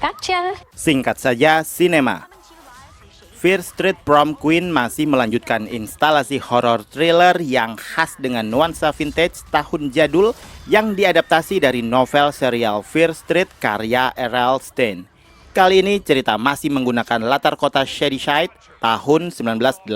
Gotcha. Singkat saja, sinema. Fear Street Prom Queen masih melanjutkan instalasi horror thriller yang khas dengan nuansa vintage tahun jadul yang diadaptasi dari novel serial Fear Street karya R.L. Stine. Kali ini cerita masih menggunakan latar kota Shadyside tahun 1988.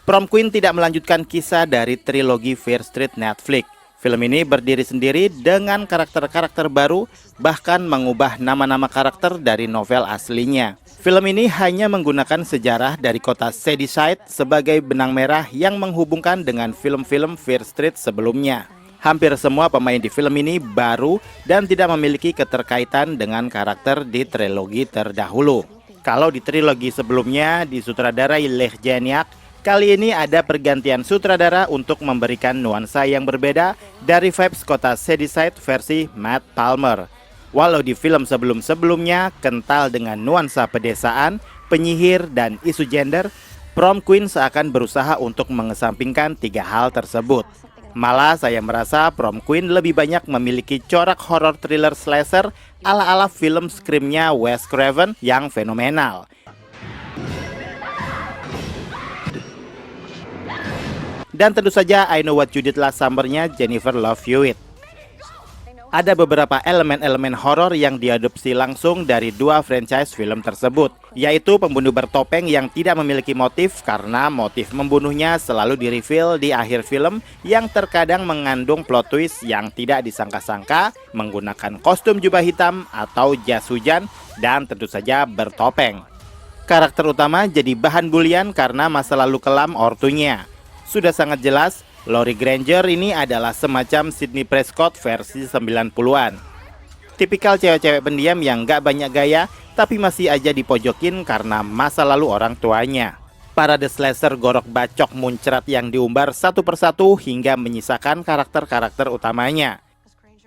Prom Queen tidak melanjutkan kisah dari trilogi Fear Street Netflix. Film ini berdiri sendiri dengan karakter-karakter baru, bahkan mengubah nama-nama karakter dari novel aslinya. Film ini hanya menggunakan sejarah dari kota Shadyside sebagai benang merah yang menghubungkan dengan film-film Fear Street sebelumnya. Hampir semua pemain di film ini baru dan tidak memiliki keterkaitan dengan karakter di trilogi terdahulu. Kalau di trilogi sebelumnya disutradarai Leigh Janiak, kali ini ada pergantian sutradara untuk memberikan nuansa yang berbeda dari vibes kota Shadyside versi Matt Palmer. Walau di film sebelum-sebelumnya kental dengan nuansa pedesaan, penyihir, dan isu gender, Prom Queen seakan berusaha untuk mengesampingkan tiga hal tersebut. Malah saya merasa Prom Queen lebih banyak memiliki corak horror thriller slasher ala-ala film Scream-nya Wes Craven yang fenomenal. Dan tentu saja I Know What You Did Last Summer-nya Jennifer Love Hewitt. Ada beberapa elemen-elemen horor yang diadopsi langsung dari dua franchise film tersebut, yaitu pembunuh bertopeng yang tidak memiliki motif karena motif membunuhnya selalu di-reveal di akhir film yang terkadang mengandung plot twist yang tidak disangka-sangka, menggunakan kostum jubah hitam atau jas hujan, dan tentu saja bertopeng. Karakter utama jadi bahan bulian karena masa lalu kelam ortunya. Sudah sangat jelas, Laurie Granger ini adalah semacam Sidney Prescott versi 90-an. Tipikal cewek-cewek pendiam yang gak banyak gaya, tapi masih aja dipojokin karena masa lalu orang tuanya. Parade slasher gorok bacok muncrat yang diumbar satu persatu hingga menyisakan karakter-karakter utamanya.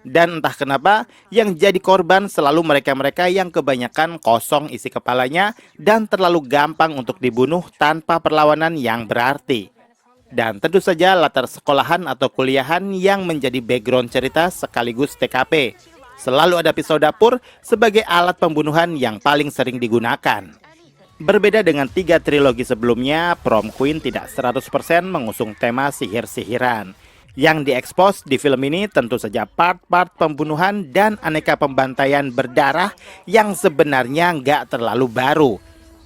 Dan entah kenapa, yang jadi korban selalu mereka-mereka yang kebanyakan kosong isi kepalanya dan terlalu gampang untuk dibunuh tanpa perlawanan yang berarti. Dan tentu saja latar sekolahan atau kuliahan yang menjadi background cerita sekaligus TKP. Selalu ada pisau dapur sebagai alat pembunuhan yang paling sering digunakan. Berbeda dengan tiga trilogi sebelumnya, Prom Queen tidak 100% mengusung tema sihir-sihiran. Yang diekspos di film ini tentu saja part-part pembunuhan dan aneka pembantaian berdarah yang sebenarnya nggak terlalu baru,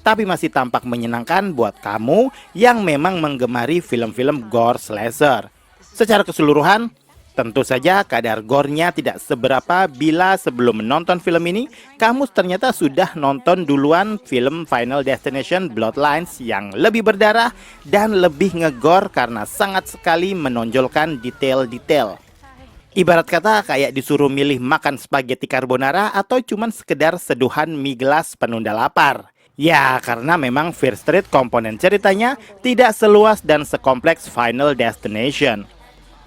tapi masih tampak menyenangkan buat kamu yang memang menggemari film-film gore slasher. Secara keseluruhan, tentu saja kadar gore-nya tidak seberapa bila sebelum menonton film ini, kamu ternyata sudah nonton duluan film Final Destination Bloodlines yang lebih berdarah dan lebih ngegore karena sangat sekali menonjolkan detail-detail. Ibarat kata kayak disuruh milih makan spaghetti carbonara atau cuman sekedar seduhan mie gelas penunda lapar. Ya, karena memang Fear Street komponen ceritanya tidak seluas dan sekompleks Final Destination.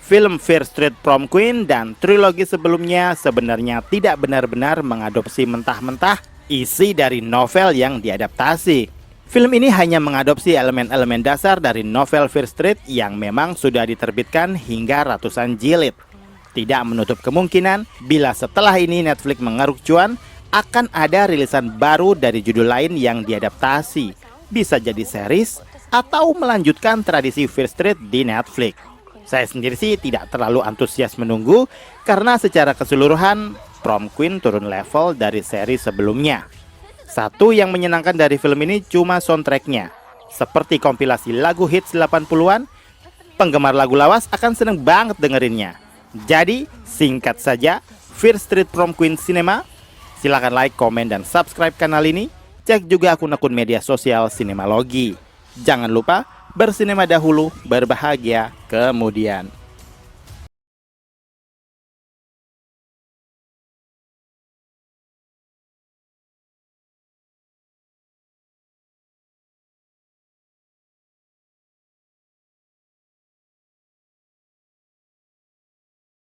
Film Fear Street Prom Queen dan trilogi sebelumnya sebenarnya tidak benar-benar mengadopsi mentah-mentah isi dari novel yang diadaptasi. Film ini hanya mengadopsi elemen-elemen dasar dari novel Fear Street yang memang sudah diterbitkan hingga ratusan jilid. Tidak menutup kemungkinan bila setelah ini Netflix mengeruk cuan, akan ada rilisan baru dari judul lain yang diadaptasi. Bisa jadi series atau melanjutkan tradisi Fear Street di Netflix. Saya sendiri sih tidak terlalu antusias menunggu karena secara keseluruhan Prom Queen turun level dari seri sebelumnya. Satu yang menyenangkan dari film ini cuma soundtracknya. Seperti kompilasi lagu hits 80-an, penggemar lagu lawas akan seneng banget dengerinnya. Jadi singkat saja, Fear Street Prom Queen Cinema. Silahkan like, komen, dan subscribe kanal ini. Cek juga akun-akun media sosial Sinemalogi. Jangan lupa bersinema dahulu, berbahagia kemudian.